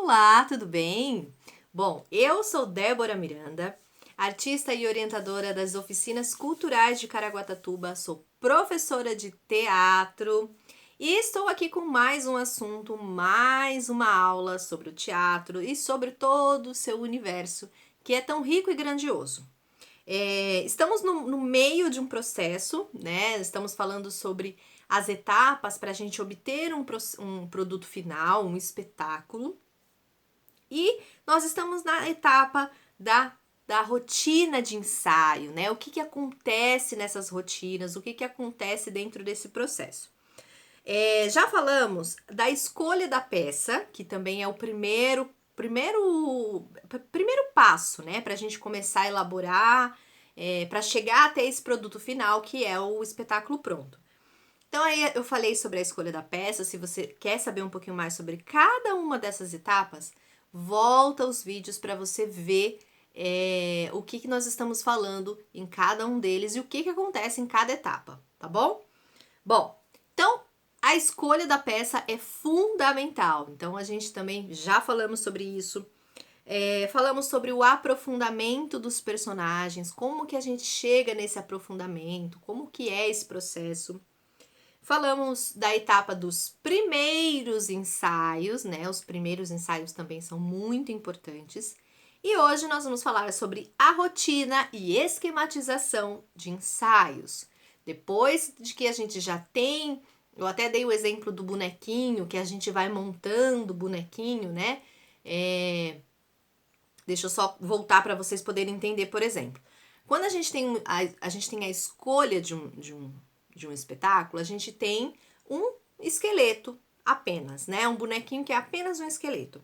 Olá, tudo bem? Bom, eu sou Débora Miranda, artista e orientadora das oficinas culturais de Caraguatatuba, sou professora de teatro e estou aqui com mais um assunto, mais uma aula sobre o teatro e sobre todo o seu universo, que é tão rico e grandioso. Estamos no meio de um processo, né? Estamos falando sobre as etapas para a gente obter um produto final, um espetáculo. E nós estamos na etapa da rotina de ensaio, né? O que acontece nessas rotinas, o que acontece dentro desse processo. Já falamos da escolha da peça, que também é o primeiro passo, né? Para a gente começar a elaborar, para chegar até esse produto final, que é o espetáculo pronto. Então aí eu falei sobre a escolha da peça. Se você quer saber um pouquinho mais sobre cada uma dessas etapas, volta os vídeos para você ver o que nós estamos falando em cada um deles e o que acontece em cada etapa, tá bom? Bom, então a escolha da peça é fundamental. Então a gente também já falamos sobre isso. Falamos sobre o aprofundamento dos personagens, como que a gente chega nesse aprofundamento, como que é esse processo. Falamos da etapa dos primeiros ensaios, né? Os primeiros ensaios também são muito importantes. E hoje nós vamos falar sobre a rotina e esquematização de ensaios. Depois de que a gente já tem, eu até dei o exemplo do bonequinho, que a gente vai montando o bonequinho, né? Deixa eu só voltar para vocês poderem entender, por exemplo. Quando a gente tem a escolha de um espetáculo, a gente tem um esqueleto apenas, né? Um bonequinho que é apenas um esqueleto.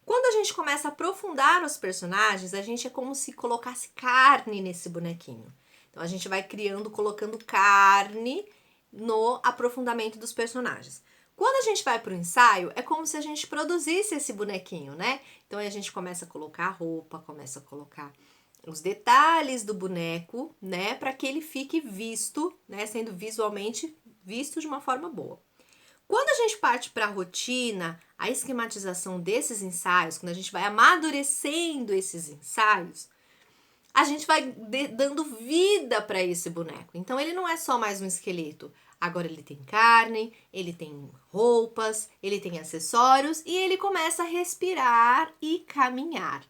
Quando a gente começa a aprofundar os personagens, a gente é como se colocasse carne nesse bonequinho. Então a gente vai colocando carne no aprofundamento dos personagens. Quando a gente vai para o ensaio, é como se a gente produzisse esse bonequinho, né? Então a gente começa a colocar a roupa, começa a colocar os detalhes do boneco, né, para que ele fique visto, né, sendo visualmente visto de uma forma boa. Quando a gente parte para a rotina, a esquematização desses ensaios, quando a gente vai amadurecendo esses ensaios, a gente vai dando vida para esse boneco. Então ele não é só mais um esqueleto. Agora ele tem carne, ele tem roupas, ele tem acessórios e ele começa a respirar e caminhar.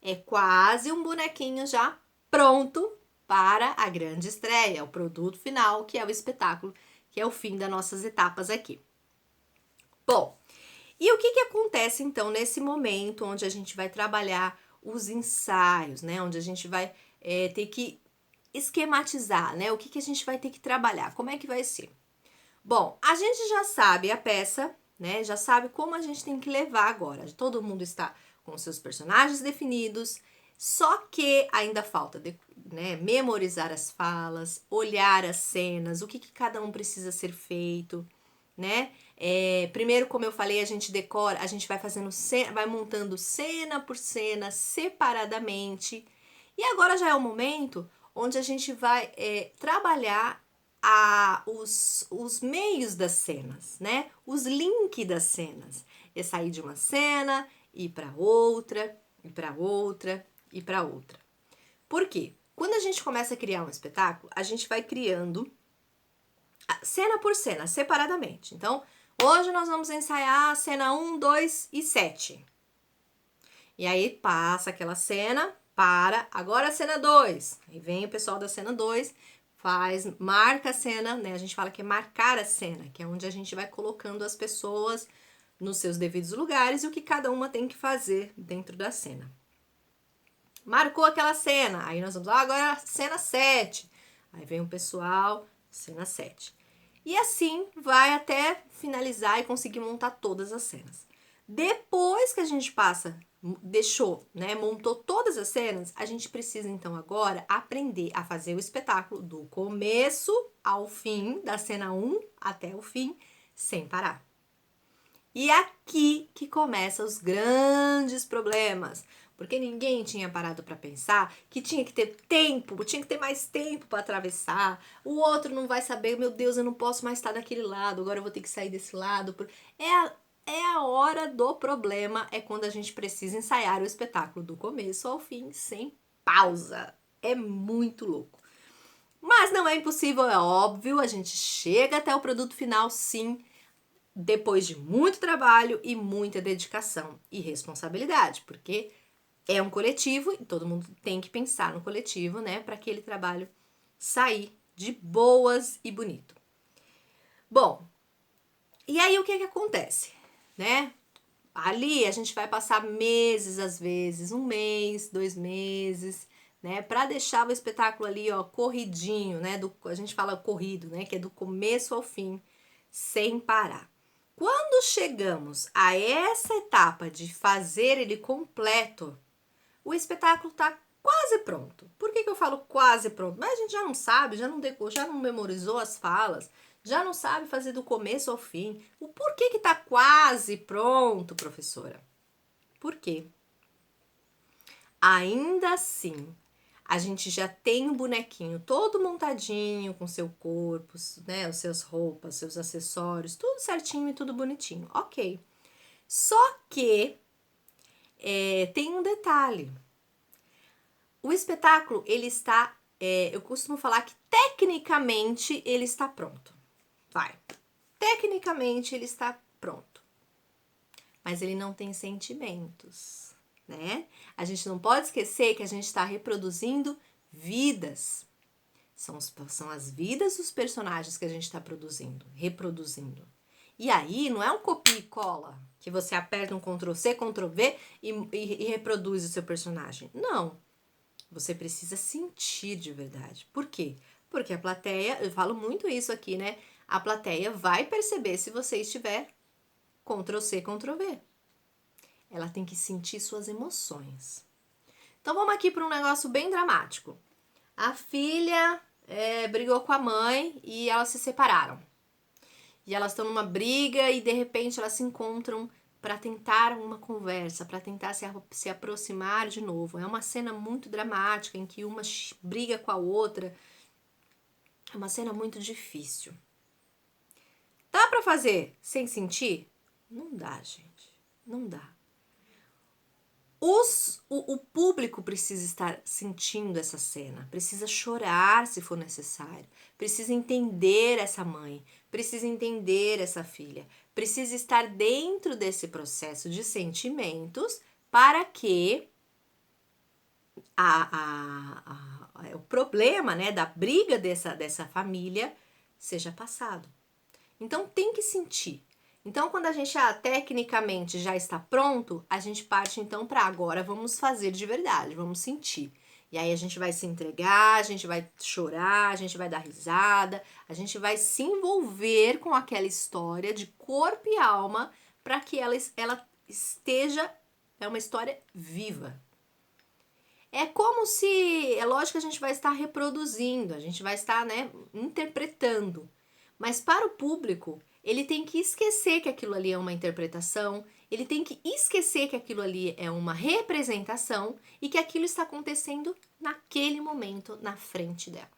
É quase um bonequinho já pronto para a grande estreia, o produto final, que é o espetáculo, que é o fim das nossas etapas aqui. Bom, e o que acontece então nesse momento onde a gente vai trabalhar os ensaios, né? Onde a gente vai ter que esquematizar, né? O que a gente vai ter que trabalhar, como é que vai ser? Bom, a gente já sabe a peça, né? Já sabe como a gente tem que levar agora. Todo mundo está com seus personagens definidos, só que ainda falta né, memorizar as falas, olhar as cenas, o que cada um precisa ser feito, né? Primeiro, como eu falei, a gente decora, a gente vai fazendo vai montando cena por cena, separadamente. E agora já é o momento onde a gente vai trabalhar os meios das cenas, né? Os links das cenas. É sair de uma cena, ir para outra, e para outra, e para outra. Por quê? Quando a gente começa a criar um espetáculo, a gente vai criando cena por cena, separadamente. Então, hoje nós vamos ensaiar a cena 1, 2 e 7. E aí passa aquela cena, agora a cena 2. Aí vem o pessoal da cena 2, marca a cena, né? A gente fala que é marcar a cena, que é onde a gente vai colocando as pessoas nos seus devidos lugares e o que cada uma tem que fazer dentro da cena. Marcou aquela cena, aí nós vamos lá, agora cena 7. Aí vem o pessoal, cena 7. E assim vai até finalizar e conseguir montar todas as cenas. Depois que a gente montou todas as cenas, a gente precisa então agora aprender a fazer o espetáculo do começo ao fim, da cena 1 até o fim, sem parar. E aqui que começam os grandes problemas, porque ninguém tinha parado para pensar que tinha que ter tempo, tinha que ter mais tempo para atravessar. O outro não vai saber, meu Deus, eu não posso mais estar daquele lado, agora eu vou ter que sair desse lado. é a hora do problema, é quando a gente precisa ensaiar o espetáculo do começo ao fim, sem pausa. É muito louco. Mas não é impossível, é óbvio, a gente chega até o produto final, sim, depois de muito trabalho e muita dedicação e responsabilidade, porque é um coletivo e todo mundo tem que pensar no coletivo, né, para aquele trabalho sair de boas e bonito. Bom, e aí o que acontece, né? Ali a gente vai passar meses, às vezes, 1 mês, 2 meses, né? Para deixar o espetáculo ali, ó, corridinho, né? A gente fala corrido, né? Que é do começo ao fim, sem parar. Quando chegamos a essa etapa de fazer ele completo, o espetáculo tá quase pronto. Por que eu falo quase pronto? Mas a gente já não sabe, já não decorou, já não memorizou as falas, já não sabe fazer do começo ao fim. O porquê que tá quase pronto, professora? Por quê? Ainda assim, a gente já tem o bonequinho todo montadinho com seu corpo, né, as suas roupas, seus acessórios, tudo certinho e tudo bonitinho. Ok. Só que tem um detalhe. O espetáculo, ele está, eu costumo falar que tecnicamente ele está pronto. Vai. Tecnicamente ele está pronto. Mas ele não tem sentimentos, né? A gente não pode esquecer que a gente está reproduzindo vidas. São as vidas dos personagens que a gente está reproduzindo. E aí não é um copia e cola, que você aperta um Ctrl+C, Ctrl+V e reproduz o seu personagem. Não. Você precisa sentir de verdade. Por quê? Porque a plateia, eu falo muito isso aqui, né? A plateia vai perceber se você estiver Ctrl+C, Ctrl+V. Ela tem que sentir suas emoções. Então vamos aqui para um negócio bem dramático. A filha brigou com a mãe e elas se separaram. E elas estão numa briga e de repente elas se encontram para tentar uma conversa, para tentar se aproximar de novo. É uma cena muito dramática em que uma briga com a outra. É uma cena muito difícil. Dá para fazer sem sentir? Não dá, gente. Não dá. O público precisa estar sentindo essa cena, precisa chorar se for necessário, precisa entender essa mãe, precisa entender essa filha, precisa estar dentro desse processo de sentimentos para que o problema, né, da briga dessa família seja passado. Então tem que sentir. Então, quando a gente tecnicamente já está pronto, a gente parte então para agora vamos fazer de verdade, vamos sentir. E aí a gente vai se entregar, a gente vai chorar, a gente vai dar risada, a gente vai se envolver com aquela história de corpo e alma para que ela esteja, é uma história viva. É como se, é lógico que a gente vai estar reproduzindo, a gente vai estar, né, interpretando. Mas para o público, ele tem que esquecer que aquilo ali é uma interpretação, ele tem que esquecer que aquilo ali é uma representação e que aquilo está acontecendo naquele momento na frente dela.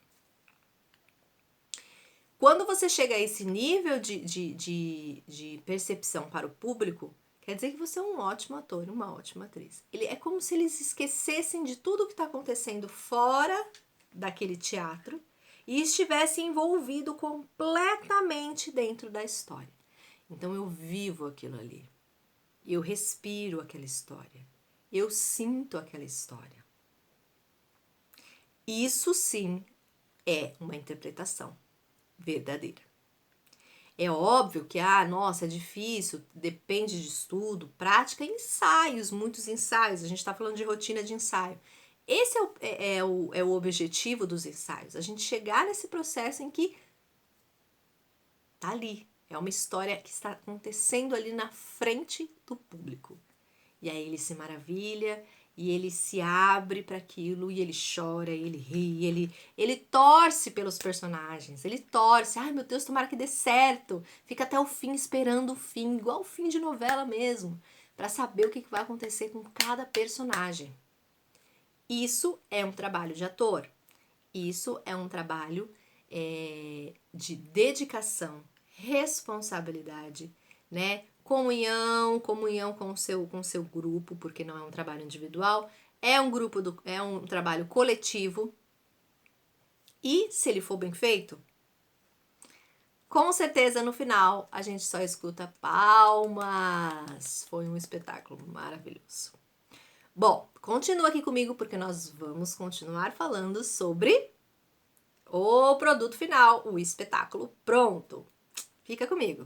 Quando você chega a esse nível de percepção para o público, quer dizer que você é um ótimo ator, uma ótima atriz. É como se eles esquecessem de tudo que está acontecendo fora daquele teatro e estivesse envolvido completamente dentro da história. Então eu vivo aquilo ali, eu respiro aquela história, eu sinto aquela história. Isso sim é uma interpretação verdadeira. É óbvio que, nossa, é difícil, depende de estudo, prática, ensaios, muitos ensaios. A gente está falando de rotina de ensaio. Esse é o objetivo dos ensaios, a gente chegar nesse processo em que tá ali. É uma história que está acontecendo ali na frente do público. E aí ele se maravilha, e ele se abre para aquilo, e ele chora, e ele ri, ele torce pelos personagens, ele torce, ai meu Deus, tomara que dê certo, fica até o fim esperando o fim, igual o fim de novela mesmo, para saber o que vai acontecer com cada personagem. Isso é um trabalho de ator, isso é um trabalho de dedicação, responsabilidade, né? comunhão com o seu grupo, porque não é um trabalho individual, é um trabalho coletivo. E se ele for bem feito, com certeza no final a gente só escuta palmas. Foi um espetáculo maravilhoso. Bom, continua aqui comigo porque nós vamos continuar falando sobre o produto final, o espetáculo pronto. Fica comigo.